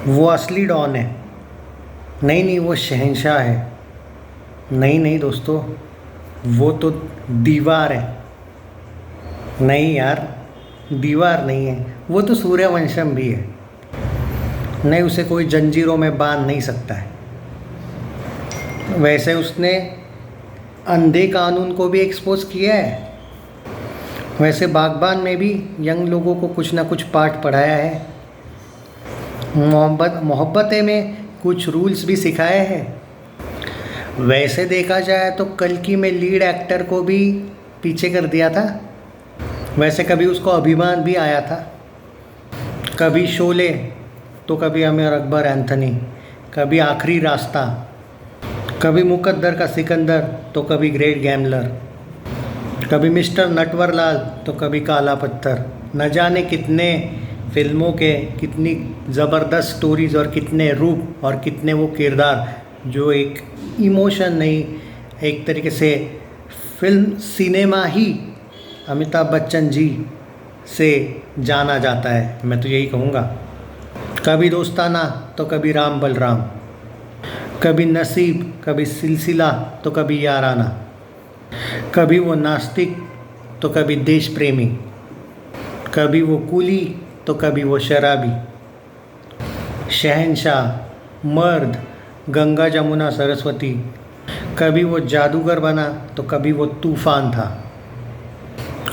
वो असली डॉन है। नहीं नहीं, वो शहंशाह है। नहीं नहीं दोस्तों, वो तो दीवार है। नहीं यार, दीवार नहीं है, वो तो सूर्यवंशम भी है। नहीं, उसे कोई जंजीरों में बांध नहीं सकता है। वैसे उसने अंधे कानून को भी एक्सपोज किया है। वैसे बागबान में भी यंग लोगों को कुछ ना कुछ पाठ पढ़ाया है। मोहब्बतें में कुछ रूल्स भी सिखाए हैं। वैसे देखा जाए तो कल्कि में लीड एक्टर को भी पीछे कर दिया था। वैसे कभी उसको अभिमान भी आया था। कभी शोले तो कभी अमीर अकबर एंथनी, कभी आखिरी रास्ता, कभी मुकद्दर का सिकंदर तो कभी ग्रेट गैमलर, कभी मिस्टर नटवरलाल तो कभी काला पत्थर। न जाने कितने फिल्मों के कितनी ज़बरदस्त स्टोरीज़ और कितने रूप और कितने वो किरदार जो एक इमोशन नहीं, एक तरीके से फिल्म सिनेमा ही अमिताभ बच्चन जी से जाना जाता है। मैं तो यही कहूँगा। कभी दोस्ताना तो कभी राम बलराम, कभी नसीब, कभी सिलसिला तो कभी याराना, कभी वो नास्तिक तो कभी देश प्रेमी, कभी वो कुली तो कभी वो शराबी। शहंशाह, मर्द, गंगा जमुना सरस्वती, कभी वो जादूगर बना तो कभी वो तूफान था।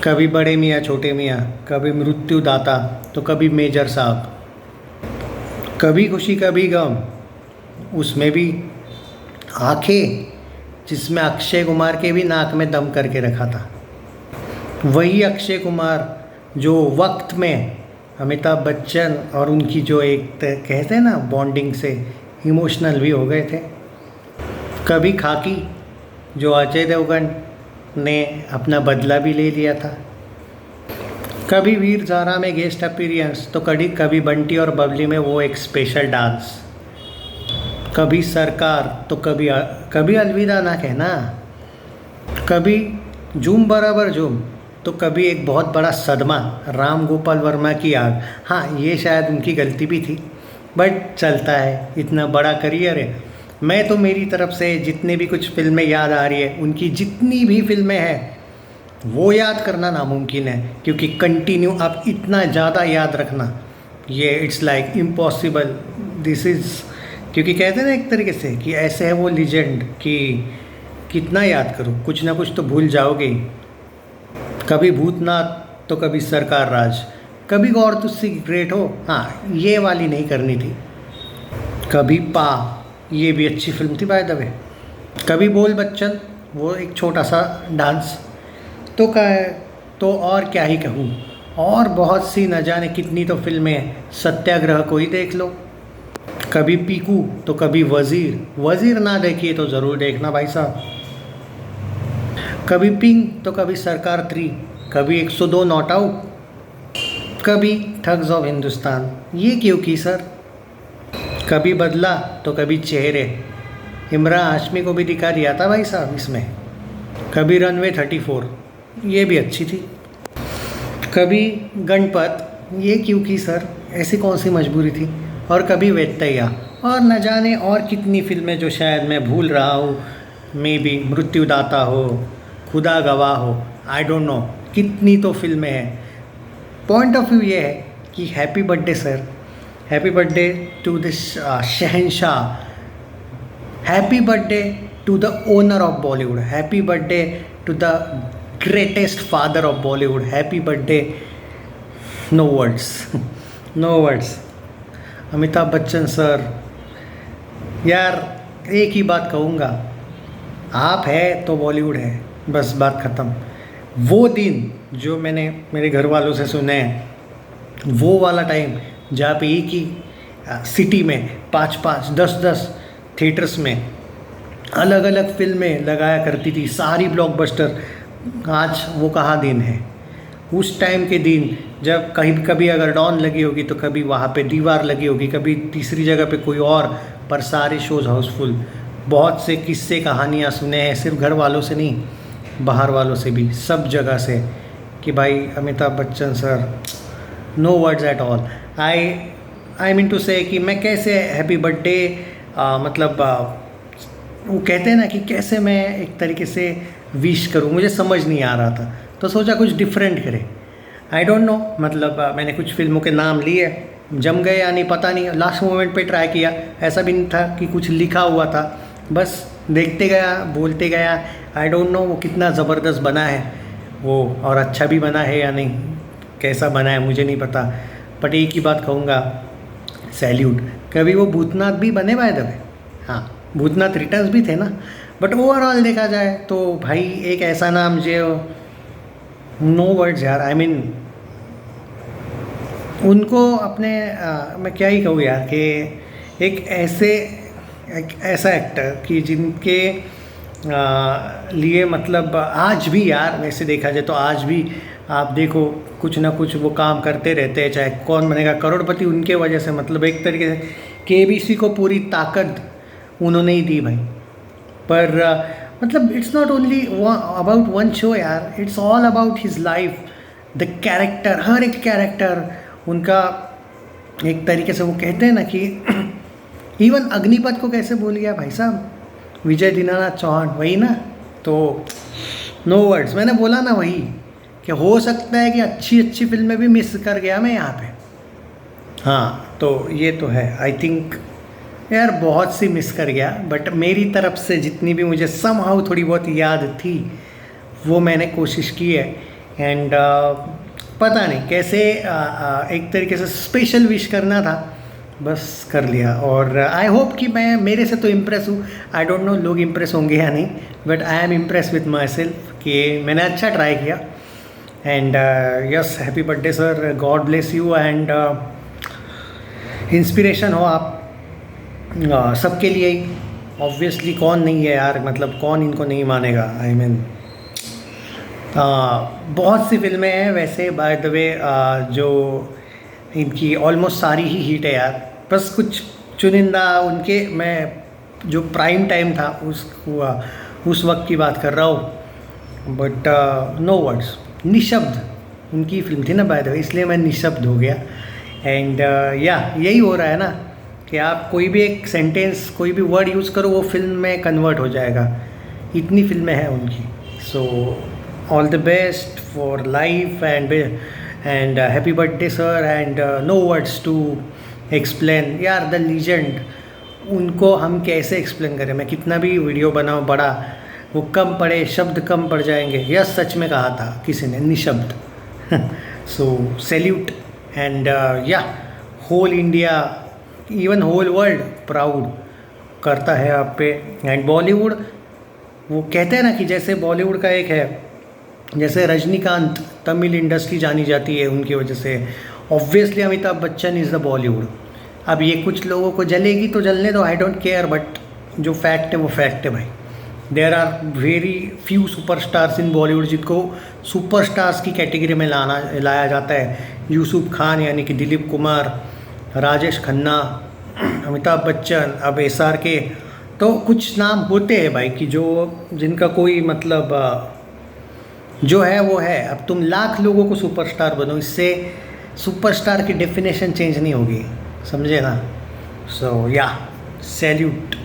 कभी बड़े मियाँ छोटे मियाँ, कभी मृत्युदाता तो कभी मेजर साहब, कभी खुशी कभी गम, उसमें भी आंखें जिसमें अक्षय कुमार के भी नाक में दम करके रखा था। वही अक्षय कुमार जो वक्त में अमिताभ बच्चन और उनकी जो एक कहते हैं ना बॉन्डिंग से इमोशनल भी हो गए थे। कभी खाकी जो अजय देवगन ने अपना बदला भी ले लिया था। कभी वीर ज़ारा में गेस्ट अपीयरेंस तो कभी बंटी और बबली में वो एक स्पेशल डांस। कभी सरकार तो कभी अलविदा ना कहना, कभी झूम बराबर झूम तो कभी एक बहुत बड़ा सदमा राम गोपाल वर्मा की आग। हाँ, ये शायद उनकी गलती भी थी, बट चलता है, इतना बड़ा करियर है। मैं तो मेरी तरफ से जितने भी कुछ फिल्में याद आ रही है, उनकी जितनी भी फिल्में हैं वो याद करना नामुमकिन है, क्योंकि कंटिन्यू आप इतना ज़्यादा याद रखना ये it's like impossible. This is, क्योंकि कहते हैं ना एक तरीके से कि ऐसे है वो लीजेंड कि कितना याद करो, कुछ ना कुछ तो भूल जाओगे ही। कभी भूतनाथ तो कभी सरकार राज, कभी गौर तुझसे ग्रेट हो, हाँ ये वाली नहीं करनी थी। कभी पा, ये भी अच्छी फिल्म थी बाय द वे। कभी बोल बच्चन, वो एक छोटा सा डांस तो और क्या ही कहूँ। और बहुत सी न जाने कितनी तो फिल्में, सत्याग्रह को ही देख लो। कभी पीकू तो कभी वज़ीर ना देखिए तो ज़रूर देखना भाई साहब। कभी पिंग तो कभी सरकार 3, कभी 102 नॉट आउट, कभी ठग्स ऑफ हिंदुस्तान, ये क्यों की सर। कभी बदला तो कभी चेहरे, इमरान हाशमी को भी दिखा दिया था भाई साहब इसमें। कभी रनवे 34, ये भी अच्छी थी। कभी गणपत, ये क्यों की सर, ऐसी कौन सी मजबूरी थी। और कभी वेत्तैया, और न जाने और कितनी फिल्में जो शायद मैं भूल रहा हूँ। मे बी मृत्युदाता हो, खुदा गवाह हो, आई डोंट नो, कितनी तो फिल्में हैं। पॉइंट ऑफ व्यू ये है कि happy birthday sir, happy birthday to this शहंशाह, happy birthday to the owner of Bollywood, happy birthday to the greatest father of Bollywood, happy birthday. No words no words. Amitabh Bachchan sir, यार एक ही बात कहूँगा, आप है तो बॉलीवुड है, बस बात ख़त्म। वो दिन जो मैंने मेरे घर वालों से सुने हैं, वो वाला टाइम जहाँ पे एक ही सिटी में 5-5, 10-10 थिएटर्स में अलग अलग फिल्में लगाया करती थी, सारी ब्लॉकबस्टर, आज वो कहाँ दिन है। उस टाइम के दिन जब कभी अगर डॉन लगी होगी तो कभी वहाँ पे दीवार लगी होगी, कभी तीसरी जगह पे कोई और, पर सारे शोज़ हाउसफुल। बहुत से किस्से कहानियाँ सुने हैं, सिर्फ घर वालों से नहीं, बाहर वालों से भी, सब जगह से, कि भाई Amitabh Bachchan sir, no words at all. I I mean to say कि मैं कैसे हैप्पी बर्थडे मतलब वो कहते हैं ना कि कैसे मैं एक तरीके से विश करूँ, मुझे समझ नहीं आ रहा था, तो सोचा कुछ डिफरेंट करें। आई डोंट नो, मतलब मैंने कुछ फिल्मों के नाम लिए, जम गए या नहीं पता नहीं, लास्ट मोमेंट पे ट्राई किया। ऐसा भी नहीं था कि कुछ लिखा हुआ था, बस देखते गया, बोलते गया। आई डोंट नो वो कितना ज़बरदस्त बना है वो, और अच्छा भी बना है या नहीं, कैसा बना है मुझे नहीं पता, बट एक ही बात कहूँगा, सैल्यूट। कभी वो भूतनाथ भी बने बाय द वे, हाँ भूतनाथ रिटर्न्स भी थे ना, बट ओवरऑल देखा जाए तो भाई एक ऐसा नाम जो नो वर्ड्स यार, आई मीन उनको अपने मैं क्या ही कहूँ यार, कि एक ऐसा एक्टर कि जिनके लिए मतलब आज भी यार, वैसे देखा जाए तो आज भी आप देखो कुछ ना कुछ वो काम करते रहते हैं, चाहे कौन बनेगा करोड़पति उनके वजह से, मतलब एक तरीके से केबीसी को पूरी ताकत उन्होंने ही दी भाई। पर मतलब it's not only about one show यार, it's all about his life, the character, हर एक कैरेक्टर उनका एक तरीके से, वो कहते हैं ना कि इवन अग्निपथ को कैसे भूल गया भाई साहब, विजय दीनानाथ चौहान, वही ना। तो नो वर्ड्स, मैंने बोला ना वही, कि हो सकता है कि अच्छी अच्छी फिल्में भी मिस कर गया मैं यहाँ पे। हाँ तो ये तो है, आई थिंक यार बहुत सी मिस कर गया, बट मेरी तरफ से जितनी भी मुझे समहाउ थोड़ी बहुत याद थी वो मैंने कोशिश की है। एंड पता नहीं कैसे एक तरीके से स्पेशल विश करना था, बस कर लिया। और आई होप कि मैं, मेरे से तो इम्प्रेस हूँ, आई डोंट नो लोग इम्प्रेस होंगे या नहीं, but I am impress with my self कि मैंने अच्छा ट्राई किया। And yes, happy birthday sir, God bless you, and inspiration हो आप सबके लिए ही। ऑब्वियसली कौन नहीं है यार, मतलब कौन इनको नहीं मानेगा। आई मीन बहुत सी फिल्में हैं वैसे बाय द वे जो इनकी ऑलमोस्ट सारी ही हिट है यार, बस कुछ चुनिंदा उनके, मैं जो प्राइम टाइम था उस वक्त की बात कर रहा हूँ। बट नो वर्ड्स, निशब्द उनकी फिल्म थी ना बाय द वे, इसलिए मैं निशब्द हो गया। एंड या यही हो रहा है ना कि आप कोई भी एक सेंटेंस, कोई भी वर्ड यूज़ करो वो फिल्म में कन्वर्ट हो जाएगा, इतनी फिल्में हैं उनकी। So all the best for life, and happy birthday sir, and no words to explain यार, द लीजेंड। उनको हम कैसे एक्सप्लेन करें, मैं कितना भी वीडियो बनाऊँ बड़ा, वो कम पड़े, शब्द कम पड़ जाएंगे। यस, सच में कहा था किसी ने, निशब्द। सो सैल्यूट, एंड या whole India, even whole world proud करता है आप पे। एंड बॉलीवुड, वो कहते हैं ना कि जैसे बॉलीवुड का एक है, जैसे रजनीकांत तमिल इंडस्ट्री जानी जाती है उनकी वजह से, obviously Amitabh Bachchan is the Bollywood. अब ये कुछ लोगों को जलेगी तो जलने दो, आई डोंट केयर, बट जो फैक्ट है वो फैक्ट है भाई। There are very few superstars in Bollywood जिनको सुपरस्टार्स की कैटेगरी में लाया जाता है। यूसुफ खान यानी कि दिलीप कुमार, राजेश खन्ना, अमिताभ बच्चन, अब SRK, तो कुछ नाम होते हैं भाई कि जो जिनका कोई मतलब जो है वो है। अब तुम लाख लोगों को सुपरस्टार बनो, इससे सुपरस्टार की डेफिनेशन चेंज नहीं होगी, समझे ना। सो या सैल्यूट।